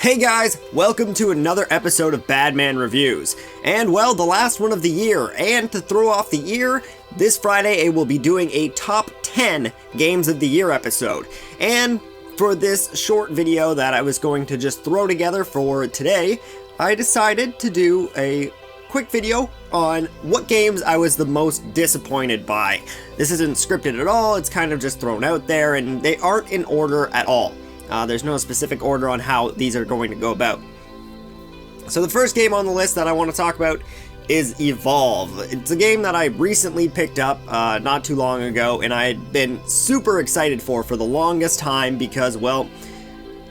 Hey guys, welcome to another episode of Badman Reviews. And well, the last one of the year, and to throw off the year, this Friday I will be doing a top 10 games of the year episode. And for this short video that I was going to just throw together for today, I decided to do a quick video on what games I was the most disappointed by. This isn't scripted at all, it's kind of just thrown out there, and they aren't in order at all. There's no specific order on how these are going to go about. So the first game on the list that I want to talk about is Evolve. It's a game that I recently picked up not too long ago, and I had been super excited for the longest time because, well,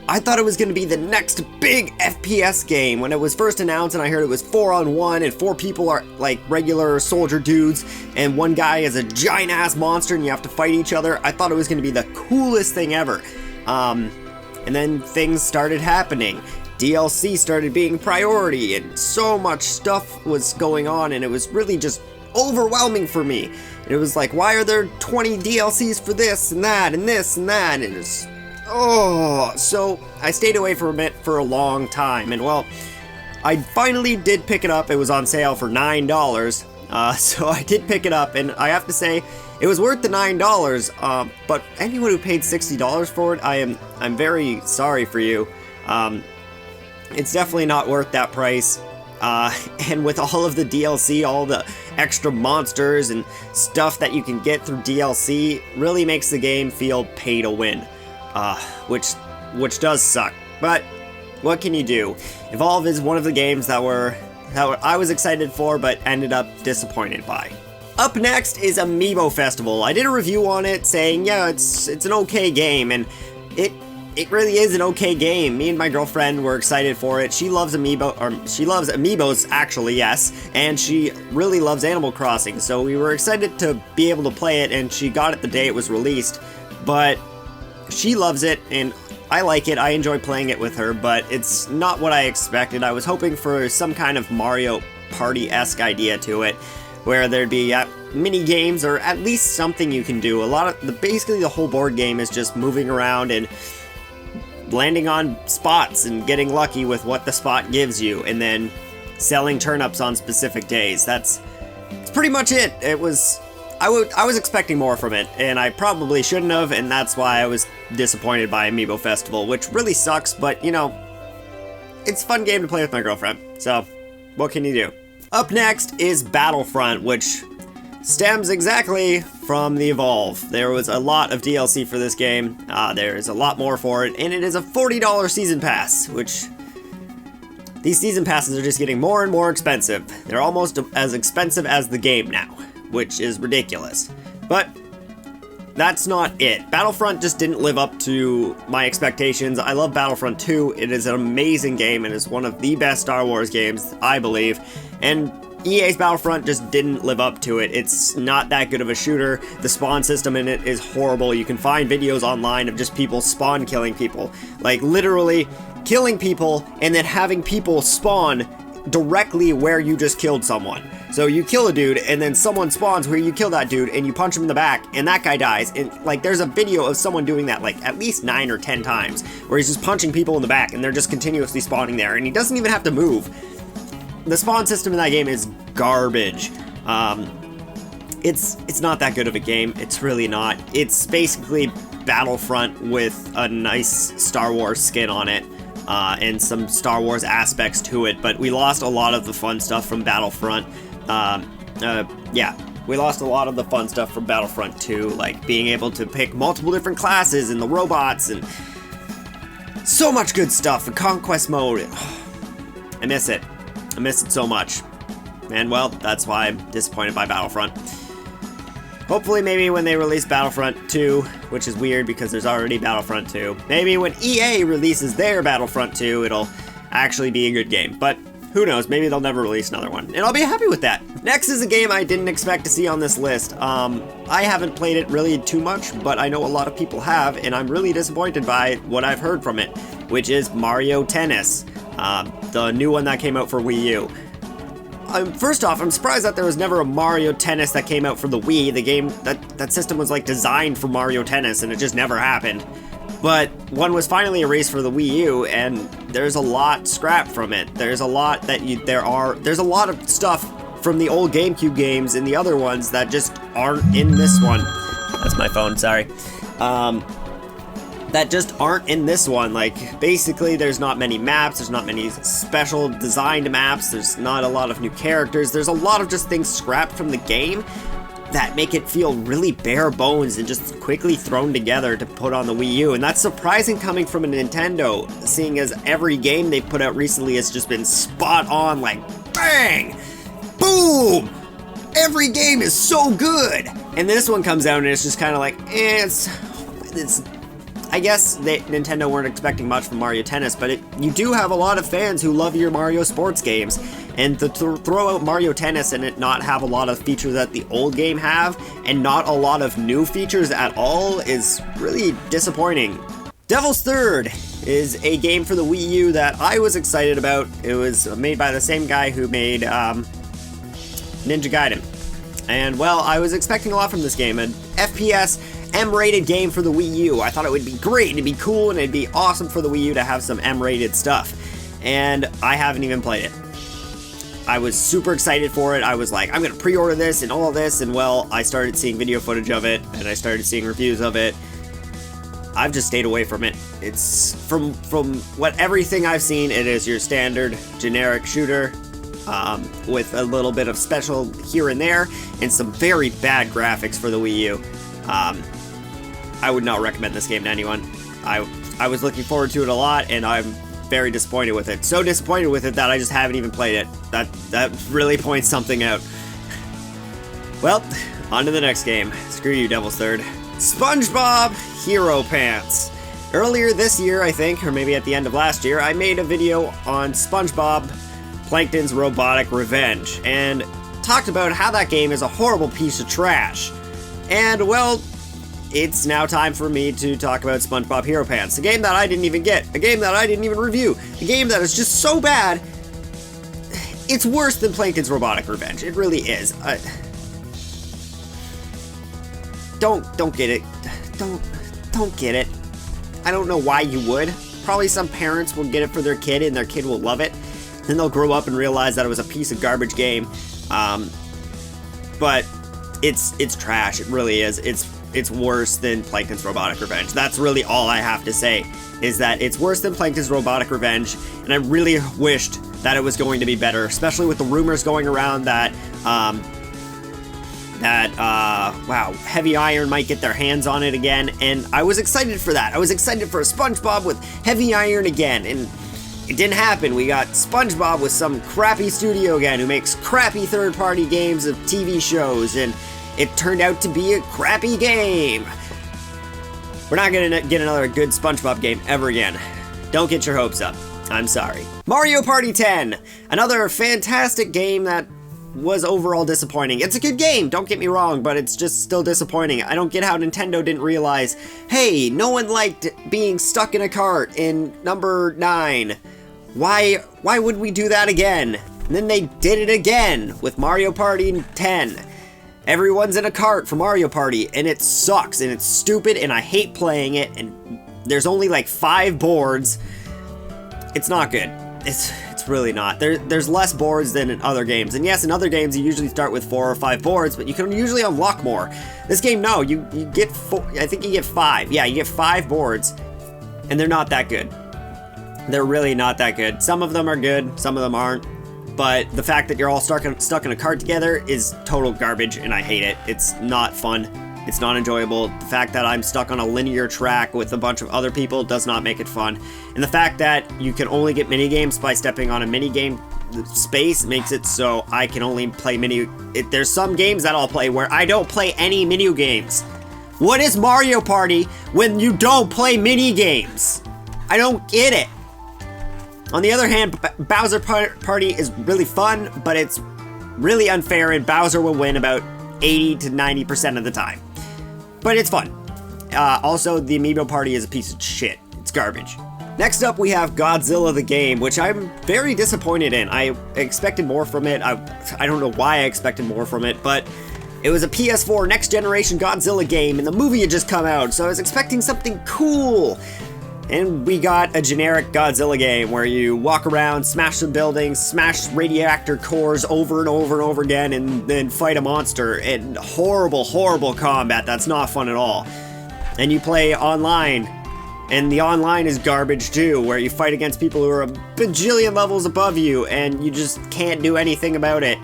I thought it was going to be the next big FPS game. When it was first announced and I heard it was 4-on-1 and 4 people are like regular soldier dudes and one guy is a giant ass monster and you have to fight each other, I thought it was going to be the coolest thing ever. And then things started happening. DLC started being priority and so much stuff was going on and it was really just overwhelming for me. And it was like, why are there 20 DLCs for this and that and this and that? And it's, so I stayed away from it for a long time. And well, I finally did pick it up. It was on sale for $9. So I did pick it up and I have to say, it was worth the $9, but anyone who paid $60 for it, I'm very sorry for you. It's definitely not worth that price. And with all of the DLC, all the extra monsters and stuff that you can get through DLC, really makes the game feel pay to win, which does suck. But what can you do? Evolve is one of the games that I was excited for, but ended up disappointed by. Up next is Amiibo Festival. I did a review on it saying, yeah, it's an okay game, and it really is an okay game. Me and my girlfriend were excited for it. She loves Amiibos, actually, yes, and she really loves Animal Crossing, so we were excited to be able to play it, and she got it the day it was released, but she loves it, and I like it. I enjoy playing it with her, but it's not what I expected. I was hoping for some kind of Mario Party-esque idea to it, where there'd be mini games or at least something you can do. Basically the whole board game is just moving around and landing on spots and getting lucky with what the spot gives you, and then selling turnips on specific days. That's pretty much it. I was expecting more from it, and I probably shouldn't have, and that's why I was disappointed by Amiibo Festival, which really sucks, but you know, it's a fun game to play with my girlfriend, so what can you do? Up next is Battlefront, which stems exactly from the Evolve. There was a lot of DLC for this game, there is a lot more for it, and it is a $40 season pass, which these season passes are just getting more and more expensive. They're almost as expensive as the game now, which is ridiculous. But that's not it. Battlefront just didn't live up to my expectations. I love Battlefront 2. It is an amazing game and is one of the best Star Wars games, I believe. And EA's Battlefront just didn't live up to it. It's not that good of a shooter. The spawn system in it is horrible. You can find videos online of just people spawn killing people. Like literally killing people and then having people spawn directly where you just killed someone. So you kill a dude and then someone spawns where you kill that dude and you punch him in the back and that guy dies. And like there's a video of someone doing that like at least 9 or 10 times where he's just punching people in the back and they're just continuously spawning there and he doesn't even have to move. The spawn system in that game is garbage. It's not that good of a game. It's really not. It's basically Battlefront with a nice Star Wars skin on it. And some Star Wars aspects to it, but we lost a lot of the fun stuff from Battlefront. We lost a lot of the fun stuff from Battlefront 2, like being able to pick multiple different classes and the robots and so much good stuff. The Conquest mode, I miss it. I miss it so much. And well, that's why I'm disappointed by Battlefront. Hopefully maybe when they release Battlefront 2, which is weird because there's already Battlefront 2, maybe when EA releases their Battlefront 2, it'll actually be a good game. But who knows, maybe they'll never release another one, and I'll be happy with that. Next is a game I didn't expect to see on this list. I haven't played it really too much, but I know a lot of people have, and I'm really disappointed by what I've heard from it, which is Mario Tennis, the new one that came out for Wii U. First off, I'm surprised that there was never a Mario Tennis that came out for the Wii. The game, that system was like designed for Mario Tennis and it just never happened. But one was finally erased for the Wii U, and there's a lot scrapped from it. There's a lot that there's a lot of stuff from the old GameCube games and the other ones that just aren't in this one. That's my phone, sorry. That just aren't in this one. Like, basically, there's not many maps, there's not many special designed maps, there's not a lot of new characters, there's a lot of just things scrapped from the game that make it feel really bare bones and just quickly thrown together to put on the Wii U. And that's surprising coming from a Nintendo, seeing as every game they've put out recently has just been spot on, like, bang! Boom! Every game is so good! And this one comes out and it's just kind of like, it's I guess Nintendo weren't expecting much from Mario Tennis, but you do have a lot of fans who love your Mario sports games, and to throw out Mario Tennis and it not have a lot of features that the old game have, and not a lot of new features at all, is really disappointing. Devil's Third is a game for the Wii U that I was excited about. It was made by the same guy who made Ninja Gaiden. And well, I was expecting a lot from this game, an FPS M-rated game for the Wii U. I thought it would be great, it'd be cool, and it'd be awesome for the Wii U to have some M-rated stuff. And I haven't even played it. I was super excited for it. I was like, I'm gonna pre-order this and all this, and well, I started seeing video footage of it, and I started seeing reviews of it. I've just stayed away from it. It's, from what everything I've seen, it is your standard generic shooter, with a little bit of special here and there, and some very bad graphics for the Wii U. I would not recommend this game to anyone. I was looking forward to it a lot, and I'm very disappointed with it. So disappointed with it that I just haven't even played it. That really points something out. Well, on to the next game. Screw you, Devil's Third. SpongeBob Hero Pants. Earlier this year, I think, or maybe at the end of last year, I made a video on SpongeBob Plankton's Robotic Revenge, and talked about how that game is a horrible piece of trash. And, well, it's now time for me to talk about SpongeBob Hero Pants, a game that I didn't even get, a game that I didn't even review, a game that is just so bad, it's worse than Plankton's Robotic Revenge. It really is. Don't get it. Don't get it. I don't know why you would. Probably some parents will get it for their kid and their kid will love it. Then they'll grow up and realize that it was a piece of garbage game. But it's trash. It really is. It's worse than Plankton's Robotic Revenge. That's really all I have to say, is that it's worse than Plankton's Robotic Revenge, and I really wished that it was going to be better, especially with the rumors going around that wow, Heavy Iron might get their hands on it again, and I was excited for that. I was excited for a SpongeBob with Heavy Iron again, and it didn't happen. We got SpongeBob with some crappy studio again who makes crappy third-party games of TV shows, and it turned out to be a crappy game. We're not gonna get another good SpongeBob game ever again. Don't get your hopes up. I'm sorry. Mario Party 10! Another fantastic game that was overall disappointing. It's a good game, don't get me wrong, but it's just still disappointing. I don't get how Nintendo didn't realize, hey, no one liked being stuck in a cart in number 9. Why would we do that again? And then they did it again with Mario Party 10. Everyone's in a cart for Mario Party, and it sucks, and it's stupid, and I hate playing it, and there's only like 5 boards. It's not good. It's really not. There's less boards than in other games, and yes, in other games you usually start with 4 or 5 boards, but you can usually unlock more. This game, no, you get 4, I think you get 5. Yeah, you get 5 boards, and they're not that good. They're really not that good. Some of them are good, some of them aren't. But the fact that you're all stuck in a cart together is total garbage, and I hate it. It's not fun. It's not enjoyable. The fact that I'm stuck on a linear track with a bunch of other people does not make it fun. And the fact that you can only get minigames by stepping on a minigame space makes it so I can only play there's some games that I'll play where I don't play any minigames. What is Mario Party when you don't play minigames? I don't get it. On the other hand, Bowser Party is really fun, but it's really unfair, and Bowser will win about 80 to 90% of the time. But it's fun. Also, the Amiibo Party is a piece of shit. It's garbage. Next up, we have Godzilla the Game, which I'm very disappointed in. I expected more from it. I don't know why I expected more from it, but It was a PS4 next generation Godzilla game, and the movie had just come out, so I was expecting something cool. And we got a generic Godzilla game where you walk around, smash some buildings, smash radioactor cores over and over and over again, and then fight a monster. And horrible, horrible combat. That's not fun at all. And you play online, and the online is garbage too, where you fight against people who are a bajillion levels above you, and you just can't do anything about it.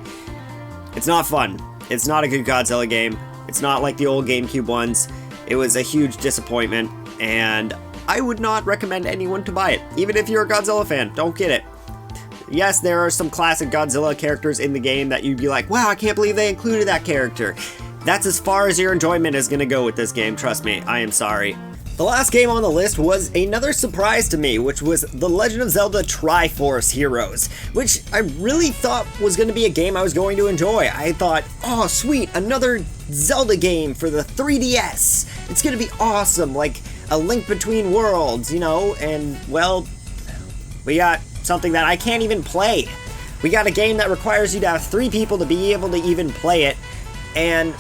It's not fun. It's not a good Godzilla game. It's not like the old GameCube ones. It was a huge disappointment, and I would not recommend anyone to buy it. Even if you're a Godzilla fan, don't get it. Yes, there are some classic Godzilla characters in the game that you'd be like, wow, I can't believe they included that character. That's as far as your enjoyment is gonna go with this game, trust me, I am sorry. The last game on the list was another surprise to me, which was The Legend of Zelda Triforce Heroes, which I really thought was going to be a game I was going to enjoy. I thought, oh sweet, another Zelda game for the 3DS. It's going to be awesome, like a Link Between Worlds, you know, and well, we got something that I can't even play. We got a game that requires you to have 3 people to be able to even play it, and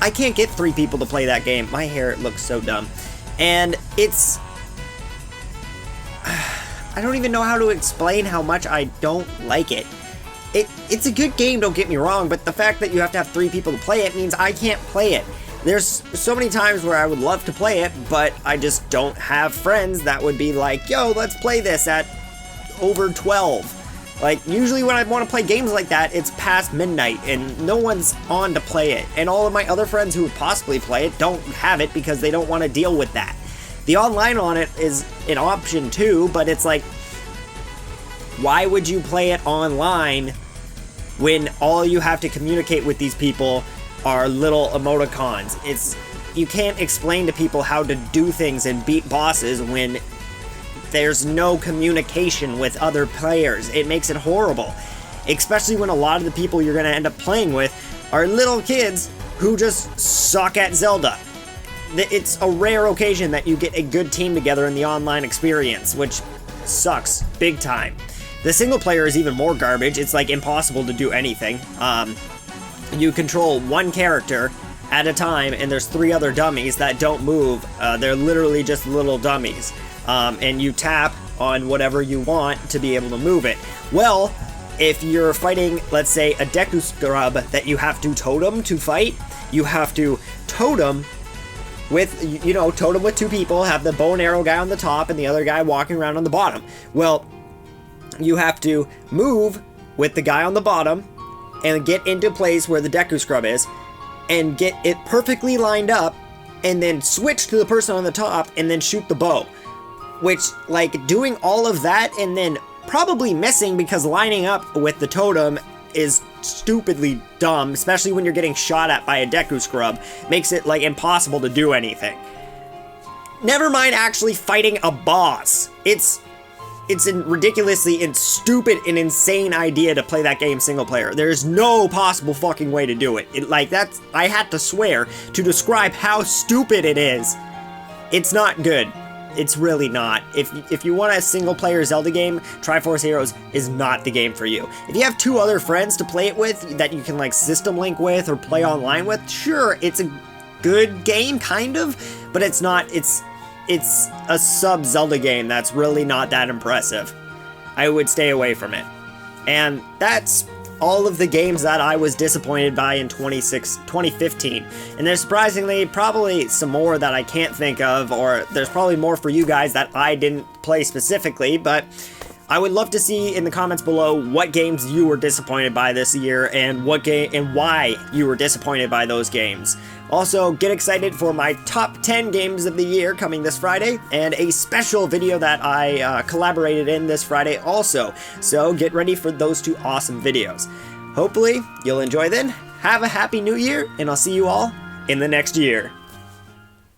I can't get 3 people to play that game. My hair looks so dumb. And it's... I don't even know how to explain how much I don't like it. It's a good game, don't get me wrong, but the fact that you have to have 3 people to play it means I can't play it. There's so many times where I would love to play it, but I just don't have friends that would be like, yo, let's play this at over 12. Like, usually when I want to play games like that, it's past midnight, and no one's on to play it. And all of my other friends who would possibly play it don't have it because they don't want to deal with that. The online on it is an option too, but it's like, why would you play it online when all you have to communicate with these people are little emoticons? You can't explain to people how to do things and beat bosses when there's no communication with other players. It makes it horrible. Especially when a lot of the people you're going to end up playing with are little kids who just suck at Zelda. It's a rare occasion that you get a good team together in the online experience, which sucks big time. The single player is even more garbage. It's like impossible to do anything. You control one character at a time, and there's 3 other dummies that don't move. They're literally just little dummies. And you tap on whatever you want to be able to move it. Well, if you're fighting, let's say, a Deku Scrub that you have to totem to fight, you have to totem with, totem with 2 people, have the bow and arrow guy on the top and the other guy walking around on the bottom. Well, you have to move with the guy on the bottom and get into place where the Deku Scrub is and get it perfectly lined up and then switch to the person on the top and then shoot the bow. Which, like, doing all of that and then probably missing because lining up with the totem is stupidly dumb, especially when you're getting shot at by a Deku Scrub, makes it, like, impossible to do anything. Never mind actually fighting a boss. It's a ridiculously and stupid and insane idea to play that game single player. There's no possible fucking way to do it. I had to swear to describe how stupid it is. It's not good. It's really not. If you want a single-player Zelda game, Triforce Heroes is not the game for you. If you have 2 other friends to play it with that you can like system link with or play online with, sure, it's a good game, kind of, but it's not. It's a sub-Zelda game that's really not that impressive. I would stay away from it. And that's all of the games that I was disappointed by in 2015. And there's surprisingly probably some more that I can't think of, or there's probably more for you guys that I didn't play specifically, but I would love to see in the comments below what games you were disappointed by this year and why you were disappointed by those games. Also, get excited for my top 10 games of the year coming this Friday, and a special video that I collaborated in this Friday also. So get ready for those 2 awesome videos. Hopefully, you'll enjoy then. Have a happy new year, and I'll see you all in the next year.